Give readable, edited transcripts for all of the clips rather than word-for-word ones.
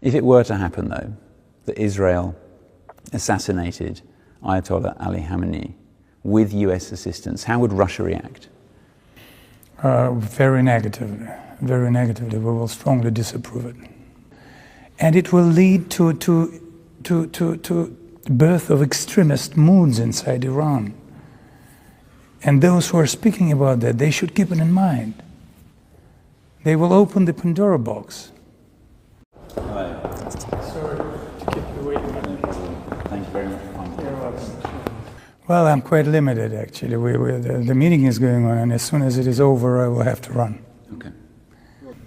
If it were to happen, though, that Israel assassinated Ayatollah Ali Khamenei with US assistance, how would Russia react? Very negatively. Very negatively. We will strongly disapprove it. And it will lead to birth of extremist moods inside Iran. And those who are speaking about that, they should keep it in mind. They will open the Pandora box. Hello. Sorry to keep you waiting. No problem. Thank you very much for coming. You're welcome. Well, I'm quite limited, actually. The meeting is going on, and as soon as it is over, I will have to run. Okay.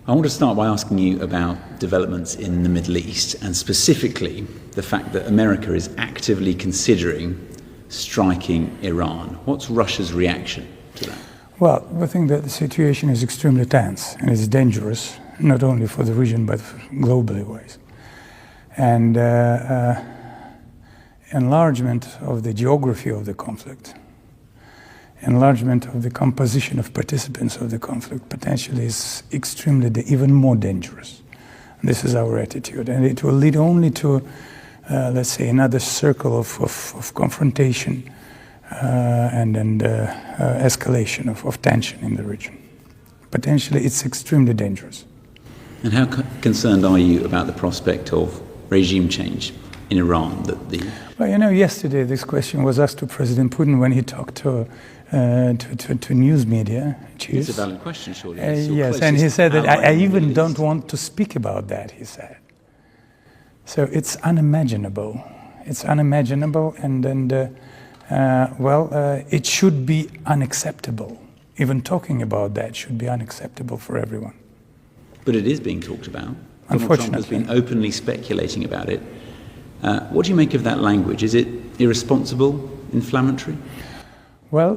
I want to start by asking you about developments in the Middle East, and specifically the fact that America is actively considering striking Iran. What's Russia's reaction to that? Well, I think that the situation is extremely tense, and it's dangerous, not only for the region, but globally wise. And enlargement of the geography of the conflict, enlargement of the composition of participants of the conflict potentially is extremely, even more dangerous. This is our attitude, and it will lead only to, let's say, another circle of confrontation and escalation of tension in the region. Potentially, it's extremely dangerous. And how concerned are you about the prospect of regime change in Iran? Well, you know, yesterday this question was asked to President Putin when he talked to news media chiefs. It's a valid question, surely. Yes, and he said that I even don't want to speak about that, he said. So it's unimaginable. It's unimaginable, and it should be unacceptable. Even talking about that should be unacceptable for everyone. But it is being talked about. Unfortunately. Donald Trump has been openly speculating about it. What do you make of that language? Is it irresponsible, inflammatory? Well,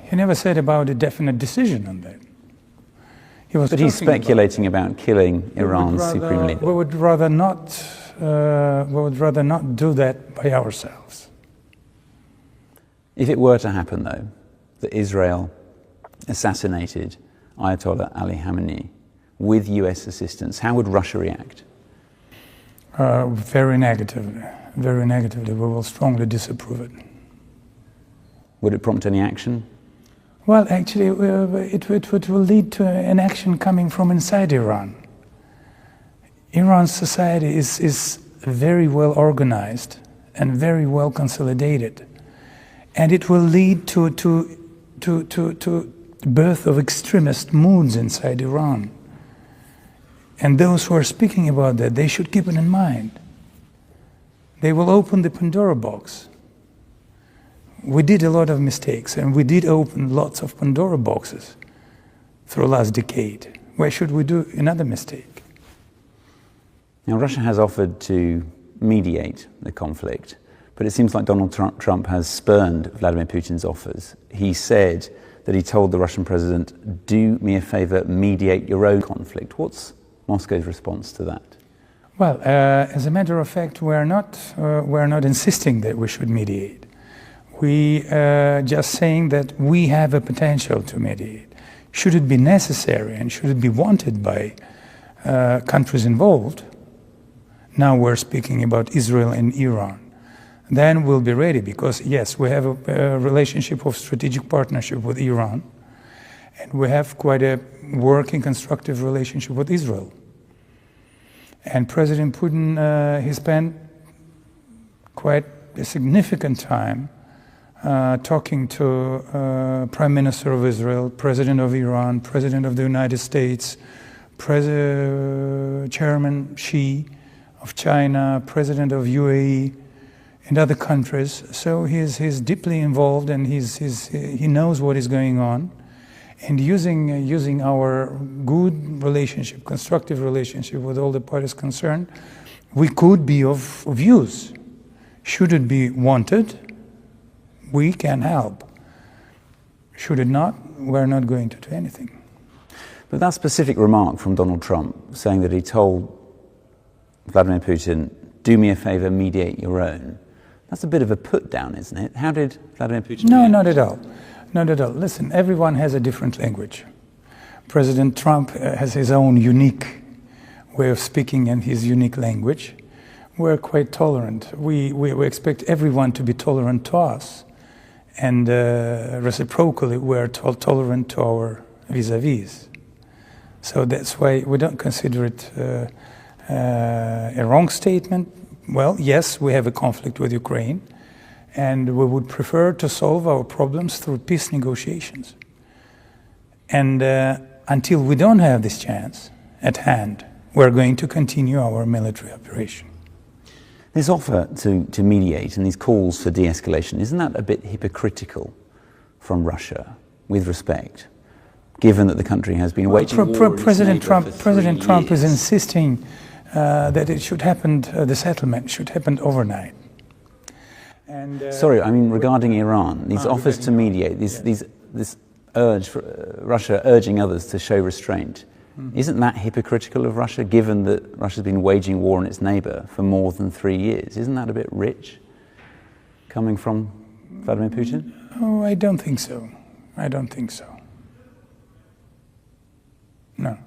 he never said about a definite decision on that. But he's speculating about killing Iran's supreme leader. We would rather not do that by ourselves. If it were to happen, though, that Israel assassinated Ayatollah Ali Khamenei with US assistance, how would Russia react? Very negatively. Very negatively. We will strongly disapprove it. Would it prompt any action? Well, actually, it will lead to an action coming from inside Iran. Iran's society is very well organized and very well consolidated, and it will lead to birth of extremist moods inside Iran. And those who are speaking about that, they should keep it in mind. They will open the Pandora box. We did a lot of mistakes, and we did open lots of Pandora boxes through last decade. Why should we do another mistake? Now, Russia has offered to mediate the conflict, but it seems like Donald Trump has spurned Vladimir Putin's offers. He said that he told the Russian president, "Do me a favor, mediate your own conflict." What's Moscow's response to that? Well, as a matter of fact, we're not insisting that we should mediate. We just saying that we have a potential to mediate. Should it be necessary and should it be wanted by countries involved, now we're speaking about Israel and Iran, then we'll be ready, because yes, we have a relationship of strategic partnership with Iran, and we have quite a working, constructive relationship with Israel. And President Putin, he spent quite a significant time talking to Prime Minister of Israel, President of Iran, President of the United States, Chairman Xi of China, President of UAE, and other countries. So he's deeply involved, and he knows what is going on. And using our good relationship, constructive relationship with all the parties concerned, we could be of use. Should it be wanted, we can help. Should it not, we're not going to do anything. But that specific remark from Donald Trump, saying that he told Vladimir Putin, "Do me a favor, mediate your own," that's a bit of a put down, isn't it? How did Vladimir Putin No, react? not at all. Not at all. Listen, everyone has a different language. President Trump has his own unique way of speaking and his unique language, we're quite tolerant. We expect everyone to be tolerant to us, and reciprocally we're tolerant to our vis-a-vis. So that's why we don't consider it a wrong statement. Well, yes, we have a conflict with Ukraine, and we would prefer to solve our problems through peace negotiations. And until we don't have this chance at hand, we're going to continue our military operation. This offer to mediate and these calls for de-escalation, isn't that a bit hypocritical from Russia, with respect, given that the country has been waging war? President Trump is insisting that it should happen, the settlement should happen overnight. And, sorry, I mean regarding Iran, these offers to mediate, this urge for Russia urging others to show restraint. Isn't that hypocritical of Russia, given that Russia's been waging war on its neighbour for more than 3 years? Isn't that a bit rich, coming from Vladimir Putin? Oh, I don't think so. I don't think so. No.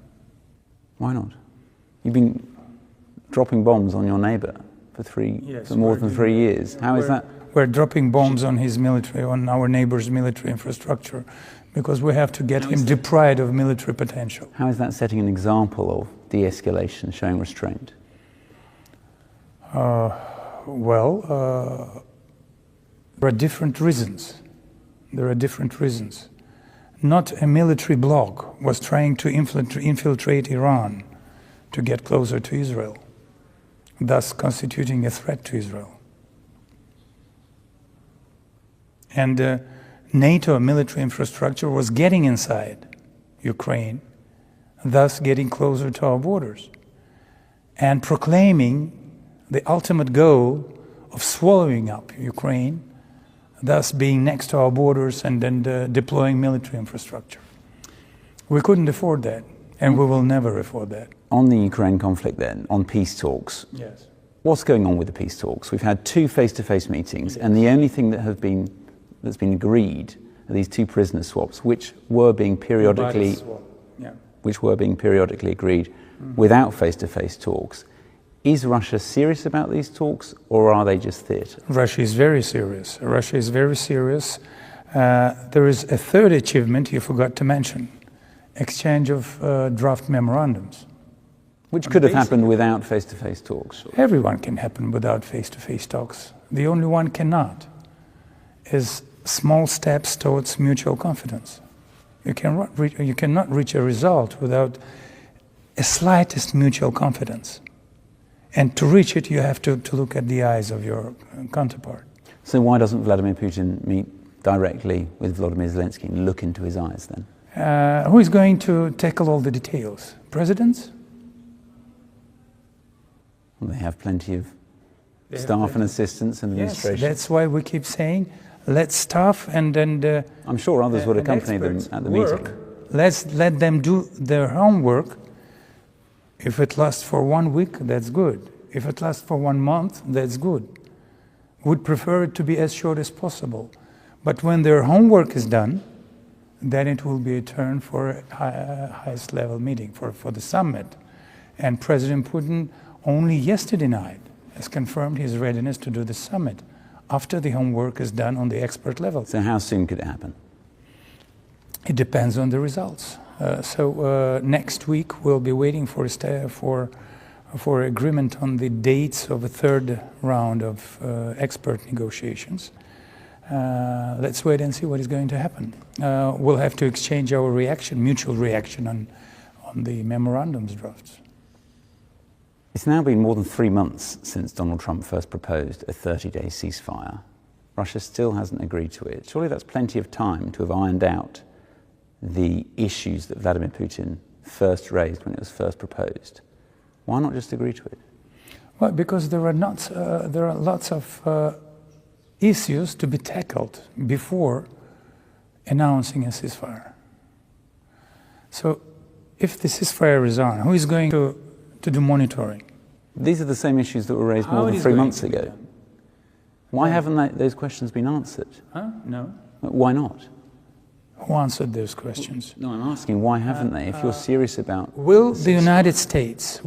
Why not? You've been dropping bombs on your neighbour for more than 3 years. How is that? We're dropping bombs on his military, on our neighbor's military infrastructure, because we have to get him deprived of military potential. How is that setting an example of de-escalation, showing restraint? There are different reasons. There are different reasons. Not a military bloc was trying to infiltrate Iran to get closer to Israel, thus constituting a threat to Israel. And NATO military infrastructure was getting inside Ukraine, thus getting closer to our borders, and proclaiming the ultimate goal of swallowing up Ukraine, thus being next to our borders and then deploying military infrastructure. We couldn't afford that, and we will never afford that. On the Ukraine conflict then, on peace talks, yes. What's going on with the peace talks? We've had 2 face-to-face meetings, and the only thing that's been agreed are these 2 prisoner swaps, which were being periodically agreed without face-to-face talks. Is Russia serious about these talks, or are they just theatre? Russia is very serious. Russia is very serious. There is a third achievement you forgot to mention: exchange of draft memorandums. Which could have happened without face-to-face talks. Everyone can happen without face-to-face talks. The only one cannot is small steps towards mutual confidence. You cannot reach a result without a slightest mutual confidence. And to reach it, you have to look at the eyes of your counterpart. So why doesn't Vladimir Putin meet directly with Volodymyr Zelensky and look into his eyes then? Who is going to tackle all the details? Presidents? Well, they have plenty of staff and assistants and administration. Yes, that's why we keep saying, let staff and I'm sure others would accompany them at the meeting. Let's let them do their homework. If it lasts for 1 week, that's good. If it lasts for 1 month, that's good. Would prefer it to be as short as possible. But when their homework is done, then it will be a turn for a highest level meeting, for the summit. And President Putin only yesterday night has confirmed his readiness to do the summit after the homework is done on the expert level. So how soon could it happen? It depends on the results. Next week we'll be waiting for agreement on the dates of a third round of expert negotiations. Let's wait and see what is going to happen. We'll have to exchange our mutual reaction on the memorandums drafts. It's now been more than 3 months since Donald Trump first proposed a 30-day ceasefire. Russia still hasn't agreed to it. Surely that's plenty of time to have ironed out the issues that Vladimir Putin first raised when it was first proposed. Why not just agree to it? Well, because there are lots of issues to be tackled before announcing a ceasefire. So if the ceasefire is on, who is going to do monitoring? These are the same issues that were raised more than 3 months ago. Why haven't those questions been answered? No. Why not? Who answered those questions? No, I'm asking why haven't they? If you're serious about... Will the United States,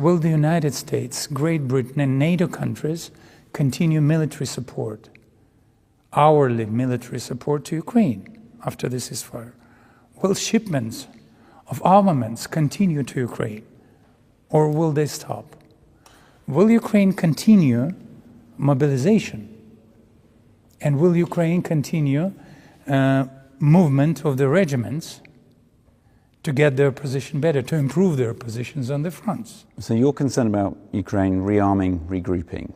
Great Britain and NATO countries continue military support, hourly military support to Ukraine after the ceasefire? Will shipments of armaments continue to Ukraine, or will they stop? Will Ukraine continue mobilization? And will Ukraine continue movement of the regiments to get their position better, to improve their positions on the fronts? So you're concerned about Ukraine rearming, regrouping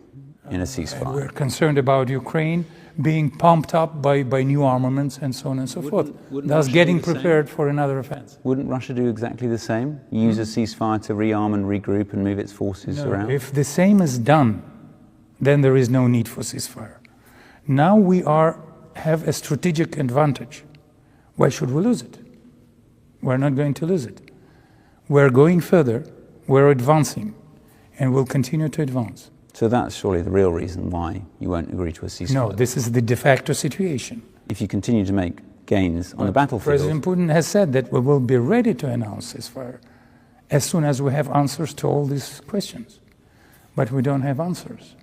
in a ceasefire? We're concerned about Ukraine being pumped up by new armaments and so on and so forth, thus getting prepared for another offense. Wouldn't Russia do exactly the same? Use a ceasefire to rearm and regroup and move its forces around? If the same is done, then there is no need for ceasefire. Now we have a strategic advantage. Why should we lose it? We're not going to lose it. We're going further, we're advancing, and we'll continue to advance. So that's surely the real reason why you won't agree to a ceasefire? No, this is the de facto situation. If you continue to make gains on the battlefield... President Putin has said that we will be ready to announce ceasefire as soon as we have answers to all these questions. But we don't have answers.